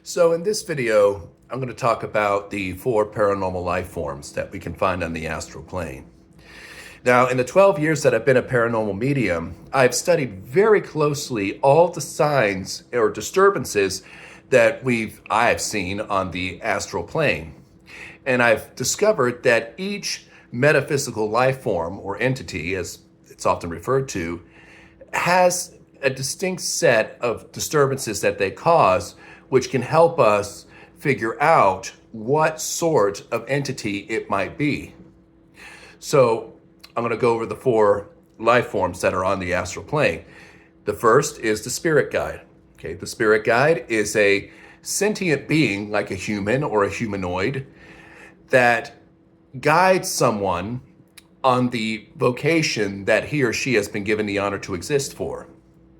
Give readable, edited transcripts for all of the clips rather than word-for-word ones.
So in this video, I'm going to talk about the 4 paranormal life forms that we can find on the astral plane. Now, in the 12 years that I've been a paranormal medium, I've studied very closely all the signs or disturbances that I've seen on the astral plane. And I've discovered that each metaphysical life form or entity, as it's often referred to, has a distinct set of disturbances that they cause, which can help us figure out what sort of entity it might be. So I'm going to go over the 4 life forms that are on the astral plane. The first is the spirit guide. Okay, the spirit guide is a sentient being like a human or a humanoid that guides someone on the vocation that he or she has been given the honor to exist for.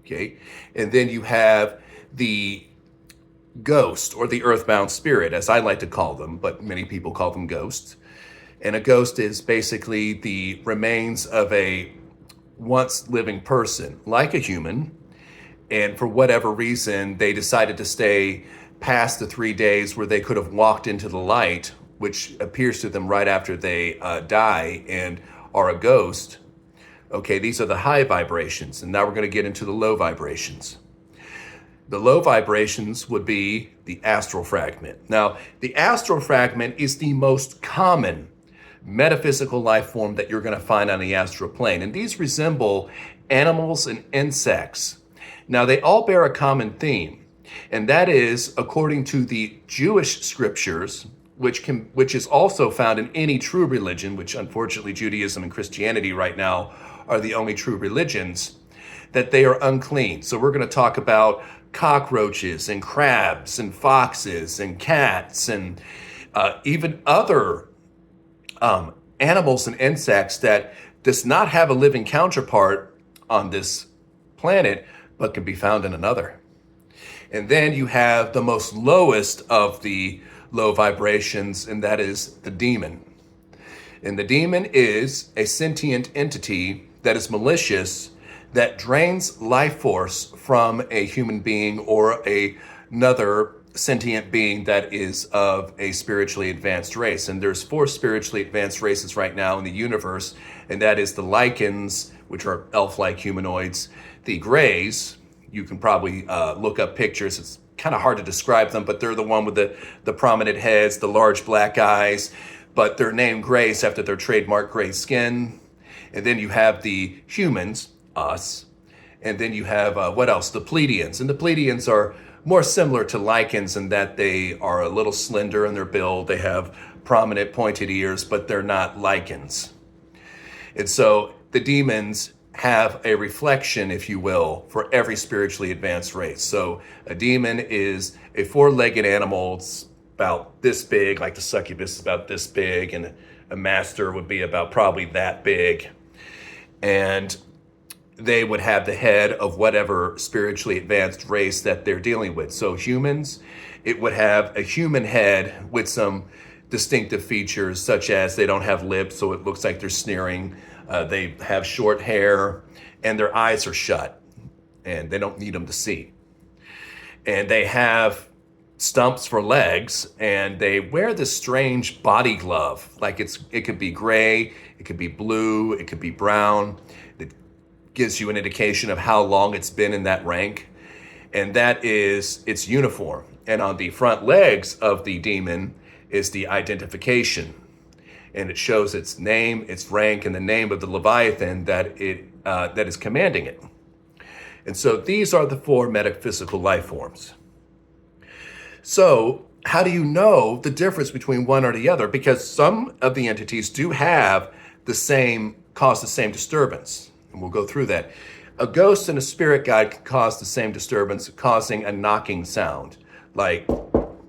Okay, and then you have the ghost or the earthbound spirit, as I like to call them, but many people call them ghosts. And a ghost is basically the remains of a once living person, like a human. And for whatever reason, they decided to stay past the 3 days where they could have walked into the light, which appears to them right after they die and are a ghost. Okay, these are the high vibrations. And now we're going to get into the low vibrations. The low vibrations would be the astral fragment. Now, the astral fragment is the most common metaphysical life form that you're going to find on the astral plane. And these resemble animals and insects. Now, they all bear a common theme, and that is, according to the Jewish scriptures, which is also found in any true religion, which unfortunately Judaism and Christianity right now are the only true religions, that they are unclean. So we're going to talk about cockroaches and crabs and foxes and cats and even other animals and insects that does not have a living counterpart on this planet, but can be found in another. And then you have the most lowest of the low vibrations, and that is the demon. And the demon is a sentient entity that is malicious, that drains life force from a human being or another sentient being that is of a spiritually advanced race. And there's 4 spiritually advanced races right now in the universe, and that is the Lycans, which are elf-like humanoids, the Greys. You can probably look up pictures. It's kind of hard to describe them, but they're the one with the prominent heads, the large black eyes, but they're named Greys after their trademark gray skin. And then you have the humans, us, and then you have, what else? The Pleiadians. And the Pleiadians are more similar to Lycans in that they are a little slender in their build. They have prominent pointed ears, but they're not Lycans. And so the demons have a reflection, if you will, for every spiritually advanced race. So a demon is a 4-legged animal. It's about this big, like the succubus is about this big, and a master would be about probably that big. And they would have the head of whatever spiritually advanced race that they're dealing with. So humans, it would have a human head with some distinctive features, such as they don't have lips, so it looks like they're sneering. They have short hair, and their eyes are shut, and they don't need them to see. And they have stumps for legs, and they wear this strange body glove. Like it could be gray, it could be blue, it could be brown. It gives you an indication of how long it's been in that rank, and that is its uniform. And on the front legs of the demon is the identification, and it shows its name, its rank, and the name of the Leviathan that is commanding it. And so these are the 4 metaphysical life forms. So how do you know the difference between one or the other? Because some of the entities do have cause the same disturbance. And we'll go through that. A ghost and a spirit guide can cause the same disturbance, causing a knocking sound.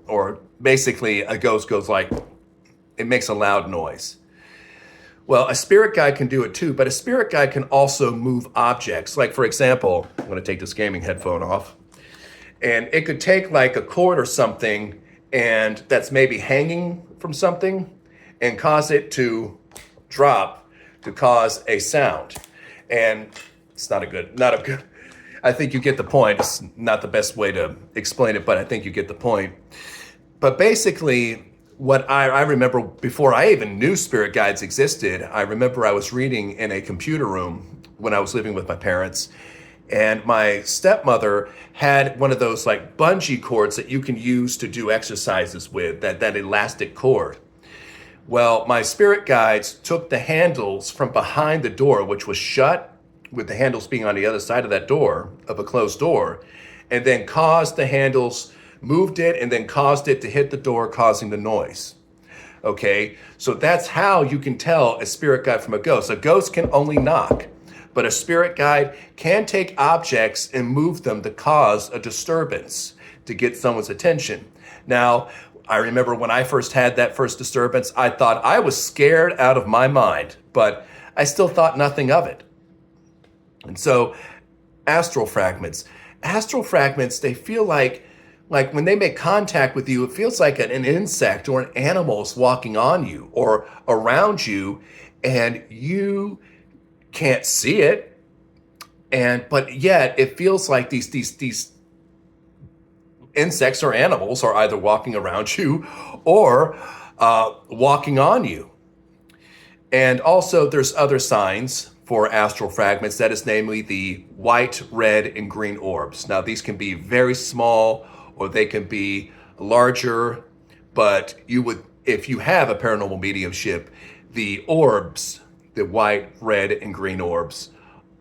Or basically a ghost goes like, it makes a loud noise. Well, a spirit guide can do it too, but a spirit guide can also move objects. Like, for example, I'm going to take this gaming headphone off. And it could take like a cord or something, and that's maybe hanging from something, and cause it to drop to cause a sound. And it's not a good I think you get the point. It's not the best way to explain it, but I think you get the point. But basically, what I remember before I even knew spirit guides existed, I remember I was reading in a computer room when I was living with my parents, and my stepmother had one of those like bungee cords that you can use to do exercises with, that elastic cord. Well, my spirit guides took the handles from behind the door, which was shut, with the handles being on the other side of that door, of a closed door, and then caused the handles, moved it, and then caused it to hit the door, causing the noise. Okay, so that's how you can tell a spirit guide from a ghost. A ghost can only knock, but a spirit guide can take objects and move them to cause a disturbance, to get someone's attention. Now, I remember when I first had that first disturbance, I thought I was scared out of my mind, but I still thought nothing of it. And so astral fragments, they feel like when they make contact with you, it feels like an insect or an animal is walking on you or around you, and you can't see it. But yet it feels like these insects or animals are either walking around you or walking on you. And also there's other signs for astral fragments, that is namely the white, red, and green orbs. Now these can be very small or they can be larger, but if you have a paranormal mediumship, the orbs, the white, red, and green orbs,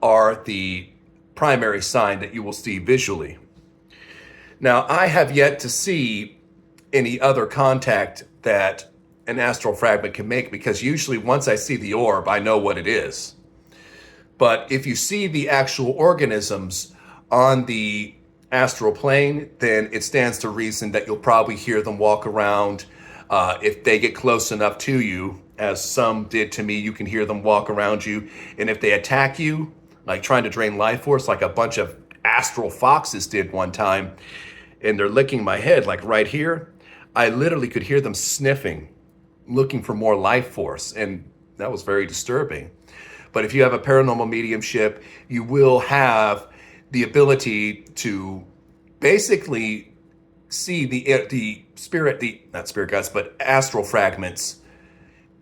are the primary sign that you will see visually. Now, I have yet to see any other contact that an astral fragment can make, because usually once I see the orb, I know what it is. But if you see the actual organisms on the astral plane, then it stands to reason that you'll probably hear them walk around. If they get close enough to you, as some did to me, you can hear them walk around you. And if they attack you, like trying to drain life force, like a bunch of astral foxes did one time, and they're licking my head like right here, I literally could hear them sniffing, looking for more life force, and that was very disturbing. But if you have a paranormal mediumship, you will have the ability to basically see not spirit guides, but astral fragments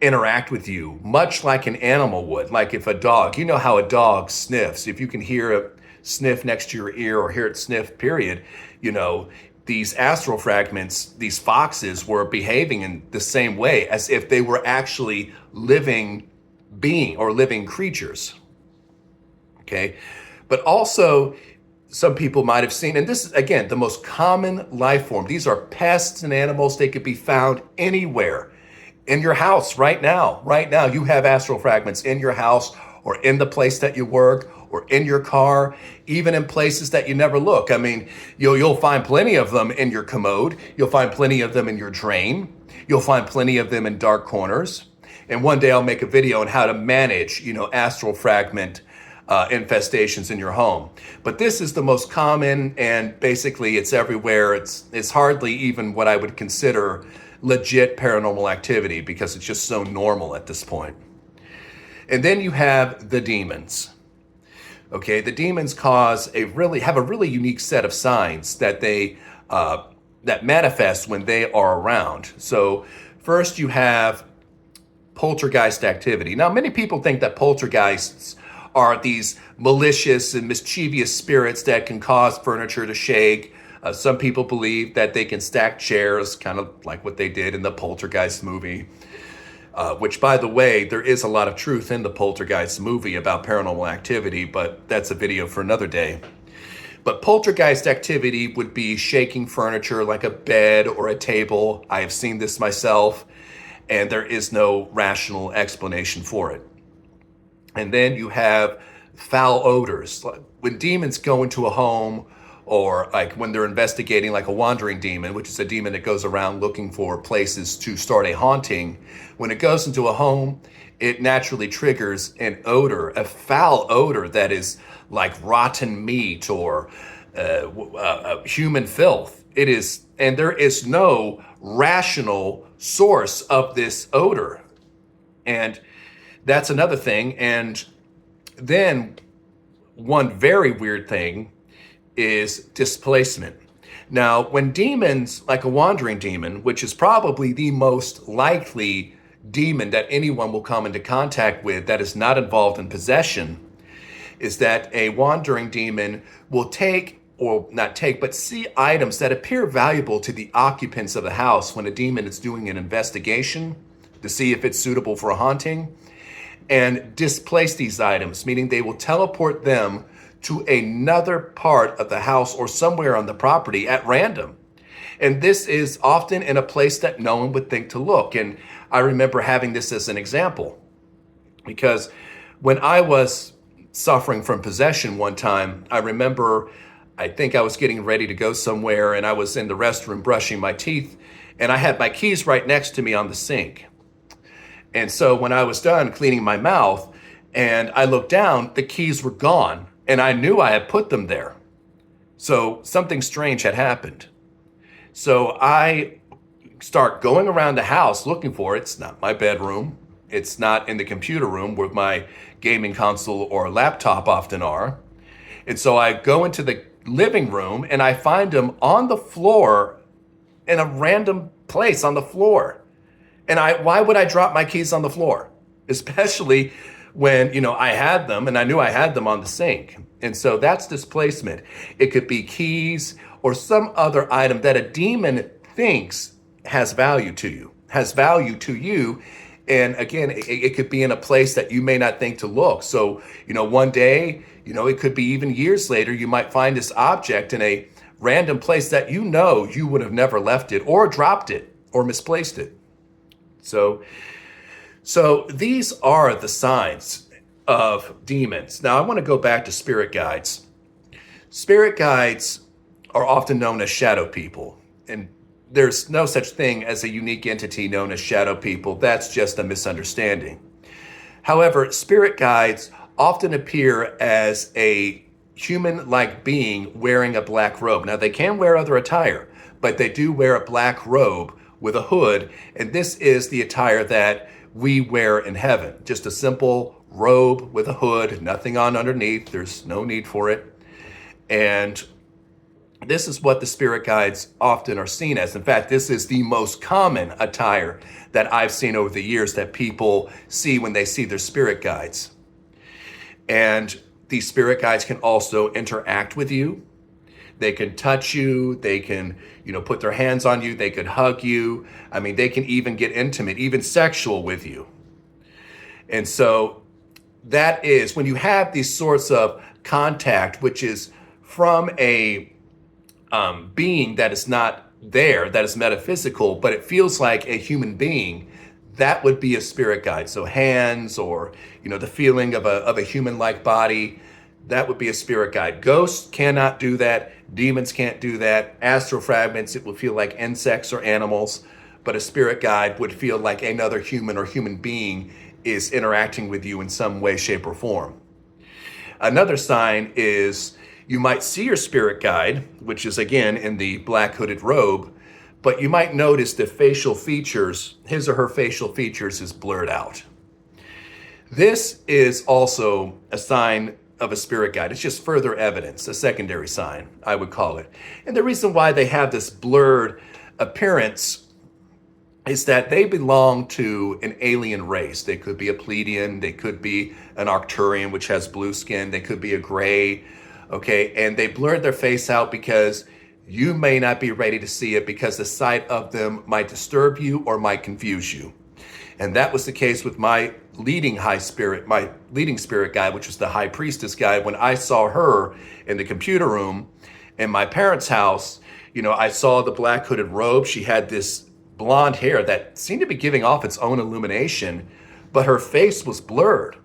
interact with you, much like an animal would. Like if a dog, you know how a dog sniffs. If you can hear a sniff next to your ear or hear it sniff, period, these astral fragments, these foxes, were behaving in the same way as if they were actually living being or living creatures. Okay. But also some people might have seen, and this is again, the most common life form. These are pests and animals. They could be found anywhere in your house right now. Right now, you have astral fragments in your house or in the place that you work or in your car, even in places that you never look. I mean, you'll find plenty of them in your commode. You'll find plenty of them in your drain. You'll find plenty of them in dark corners. And one day I'll make a video on how to manage, astral fragment infestations in your home. But this is the most common, and basically it's everywhere. It's hardly even what I would consider legit paranormal activity, because it's just so normal at this point. And then you have the demons. Okay, the demons have a really unique set of signs that they that manifest when they are around. So first you have poltergeist activity. Now, many people think that poltergeists are these malicious and mischievous spirits that can cause furniture to shake. Some people believe that they can stack chairs, kind of like what they did in the Poltergeist movie. Which, by the way, there is a lot of truth in the Poltergeist movie about paranormal activity, but that's a video for another day. But poltergeist activity would be shaking furniture like a bed or a table. I have seen this myself, and there is no rational explanation for it. And then you have foul odors. When demons go into a home, or like when they're investigating like a wandering demon, which is a demon that goes around looking for places to start a haunting, when it goes into a home, it naturally triggers an odor, a foul odor that is like rotten meat or human filth. It is, and there is no rational source of this odor. And that's another thing. And then one very weird thing is displacement. Now, when demons, like a wandering demon, which is probably the most likely demon that anyone will come into contact with that is not involved in possession, is that a wandering demon will take, or not take, but see items that appear valuable to the occupants of the house when a demon is doing an investigation to see if it's suitable for a haunting, and displace these items, meaning they will teleport them to another part of the house or somewhere on the property at random. And this is often in a place that no one would think to look. And I remember having this as an example because when I was suffering from possession one time, I remember, I think I was getting ready to go somewhere and I was in the restroom brushing my teeth and I had my keys right next to me on the sink. And so when I was done cleaning my mouth and I looked down, the keys were gone and I knew I had put them there. So something strange had happened. So I start going around the house looking for it. It's not my bedroom. It's not in the computer room where my gaming console or laptop often are. And so I go into the living room and I find them on the floor in a random place on the floor. And why would I drop my keys on the floor? Especially when, I had them and I knew I had them on the sink. And so that's displacement. It could be keys or some other item that a demon thinks has value to you, And again, it could be in a place that you may not think to look. So, one day, it could be even years later, you might find this object in a random place that you would have never left it or dropped it or misplaced it. So these are the signs of demons. Now, I want to go back to spirit guides. Spirit guides are often known as shadow people. And there's no such thing as a unique entity known as shadow people. That's just a misunderstanding. However, spirit guides often appear as a human-like being wearing a black robe. Now, they can wear other attire, but they do wear a black robe with a hood, and this is the attire that we wear in heaven. Just a simple robe with a hood, nothing on underneath. There's no need for it. And this is what the spirit guides often are seen as. In fact, this is the most common attire that I've seen over the years that people see when they see their spirit guides. And these spirit guides can also interact with you. They can touch you. They can, put their hands on you. They could hug you. I mean, they can even get intimate, even sexual with you. And so that is when you have these sorts of contact, which is from a being that is not there, that is metaphysical, but it feels like a human being, that would be a spirit guide. So hands or, the feeling of a human-like body, that would be a spirit guide. Ghosts cannot do that. Demons can't do that. Astral fragments, it will feel like insects or animals, but a spirit guide would feel like another human or human being is interacting with you in some way, shape, or form. Another sign is you might see your spirit guide, which is again in the black hooded robe, but you might notice the facial features, his or her facial features is blurred out. This is also a sign of a spirit guide. It's just further evidence, a secondary sign, I would call it. And the reason why they have this blurred appearance is that they belong to an alien race. They could be a Pleiadian, they could be an Arcturian, which has blue skin, they could be a gray, okay? And they blurred their face out because you may not be ready to see it because the sight of them might disturb you or might confuse you. And that was the case with my leading spirit guide, which was the high priestess guide. When I saw her in the computer room in my parents' house, I saw the black hooded robe. She had this blonde hair that seemed to be giving off its own illumination, but her face was blurred.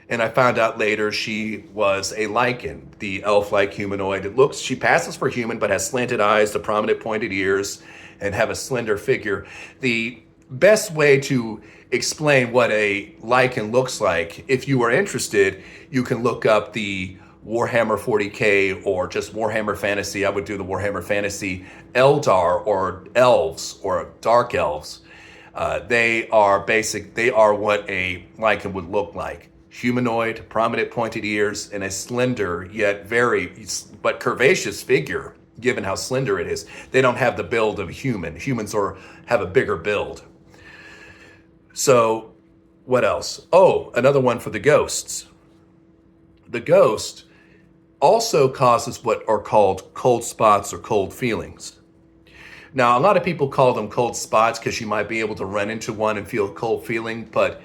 And I found out later she was a lichen, the elf-like humanoid. She passes for human, but has slanted eyes, the prominent pointed ears, and have a slender figure. The best way to explain what a lichen looks like, if you are interested, you can look up the Warhammer 40K or just Warhammer Fantasy. I would do the Warhammer Fantasy Eldar or elves or dark elves. They are what a lichen would look like. humanoid, prominent pointed ears, and a slender yet very but curvaceous figure, given how slender it is. They don't have the build of a human. Humans have a bigger build. So what else? Oh, another one for the ghosts. The ghost also causes what are called cold spots or cold feelings. Now, a lot of people call them cold spots because you might be able to run into one and feel a cold feeling, but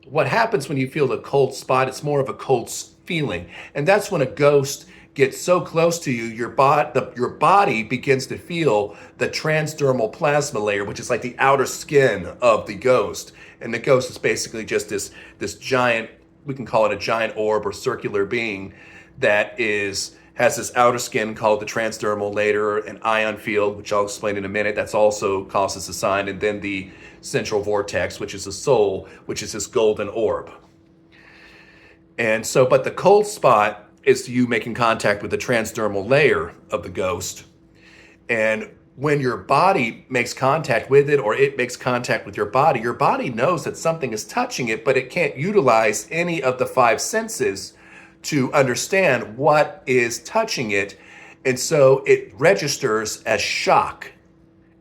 what happens when you feel a cold spot, it's more of a cold feeling. And that's when a ghost gets so close to you, your body begins to feel the transdermal plasma layer, which is like the outer skin of the ghost. And the ghost is basically just this giant, we can call it a giant orb or circular being that has this outer skin called the transdermal layer, an ion field, which I'll explain in a minute. That's also causes a sign, and then the central vortex, which is the soul, which is this golden orb. And so, but the cold spot is you making contact with the transdermal layer of the ghost. And when your body makes contact with it, or it makes contact with your body knows that something is touching it, but it can't utilize any of the five senses to understand what is touching it. And so it registers as shock.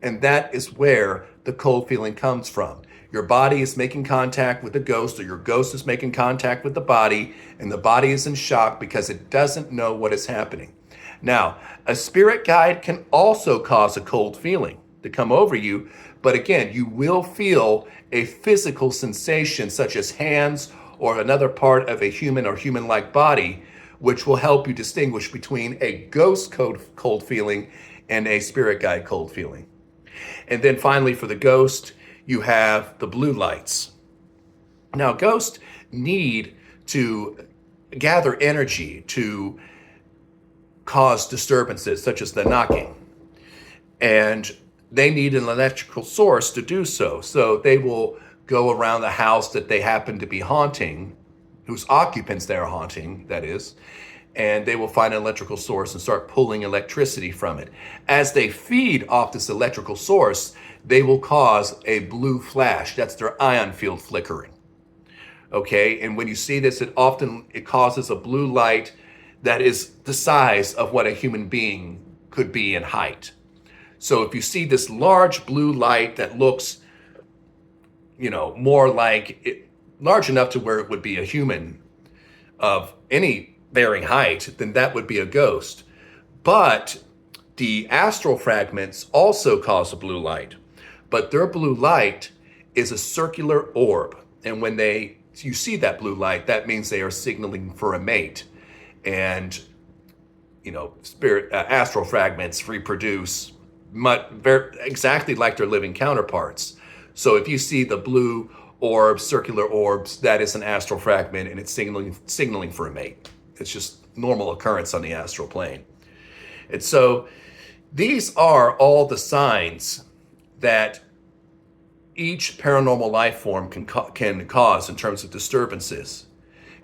And that is where the cold feeling comes from. Your body is making contact with the ghost, or your ghost is making contact with the body, and the body is in shock because it doesn't know what is happening. Now, a spirit guide can also cause a cold feeling to come over you, but again, you will feel a physical sensation such as hands or another part of a human or human-like body, which will help you distinguish between a ghost cold feeling and a spirit guide cold feeling. And then finally, for the ghost, you have the blue lights. Now, ghosts need to gather energy to cause disturbances, such as the knocking. And they need an electrical source to do so. So they will go around the house that they happen to be haunting, whose occupants they're haunting, that is, and they will find an electrical source and start pulling electricity from it. As they feed off this electrical source, they will cause a blue flash. That's their ion field flickering. Okay, and when you see this, it causes a blue light that is the size of what a human being could be in height. So if you see this large blue light that looks, more like large enough to where it would be a human of any varying height, then that would be a ghost. But the astral fragments also cause a blue light, but their blue light is a circular orb. And when you see that blue light, that means they are signaling for a mate. And, astral fragments reproduce exactly like their living counterparts. So if you see the blue orbs, circular orbs, that is an astral fragment, and it's signaling for a mate. It's just normal occurrence on the astral plane. And so these are all the signs that each paranormal life form can cause in terms of disturbances.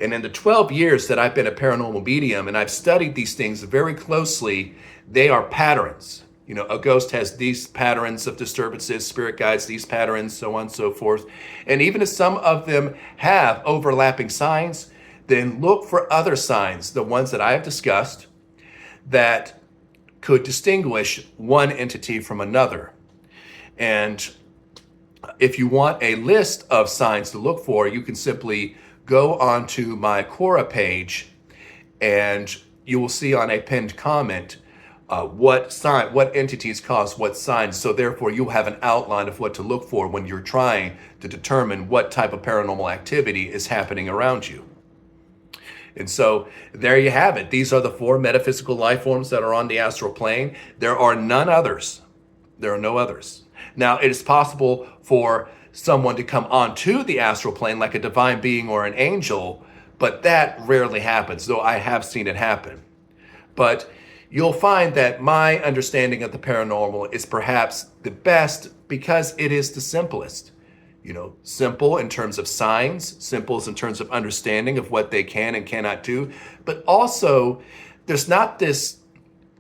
And in the 12 years that I've been a paranormal medium and I've studied these things very closely, they are patterns. A ghost has these patterns of disturbances, spirit guides, these patterns, so on and so forth. And even if some of them have overlapping signs, then look for other signs, the ones that I have discussed, that could distinguish one entity from another. And if you want a list of signs to look for, you can simply go onto my Quora page and you will see on a pinned comment what entities cause what signs. So therefore you'll have an outline of what to look for when you're trying to determine what type of paranormal activity is happening around you. And so there you have it. These are the 4 metaphysical life forms that are on the astral plane. There are none others. There are no others. Now, it is possible for someone to come onto the astral plane like a divine being or an angel, but that rarely happens, though I have seen it happen. But you'll find that my understanding of the paranormal is perhaps the best because it is the simplest. Simple in terms of signs, simple in terms of understanding of what they can and cannot do, but also there's not this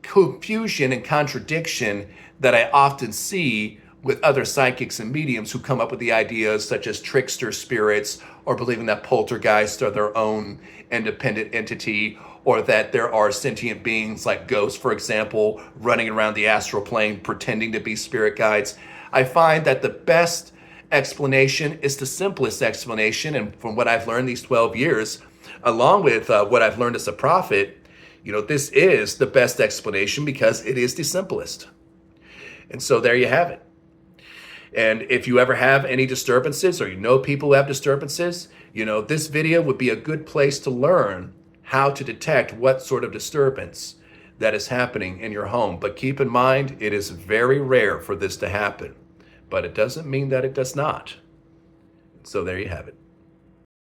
confusion and contradiction that I often see with other psychics and mediums who come up with the ideas such as trickster spirits, or believing that poltergeists are their own independent entity, or that there are sentient beings like ghosts, for example, running around the astral plane pretending to be spirit guides. I find that the best explanation is the simplest explanation. And from what I've learned these 12 years, along with what I've learned as a prophet, this is the best explanation because it is the simplest. And so there you have it. And if you ever have any disturbances, or people who have disturbances, this video would be a good place to learn how to detect what sort of disturbance that is happening in your home. But keep in mind, it is very rare for this to happen, but it doesn't mean that it does not. So there you have it.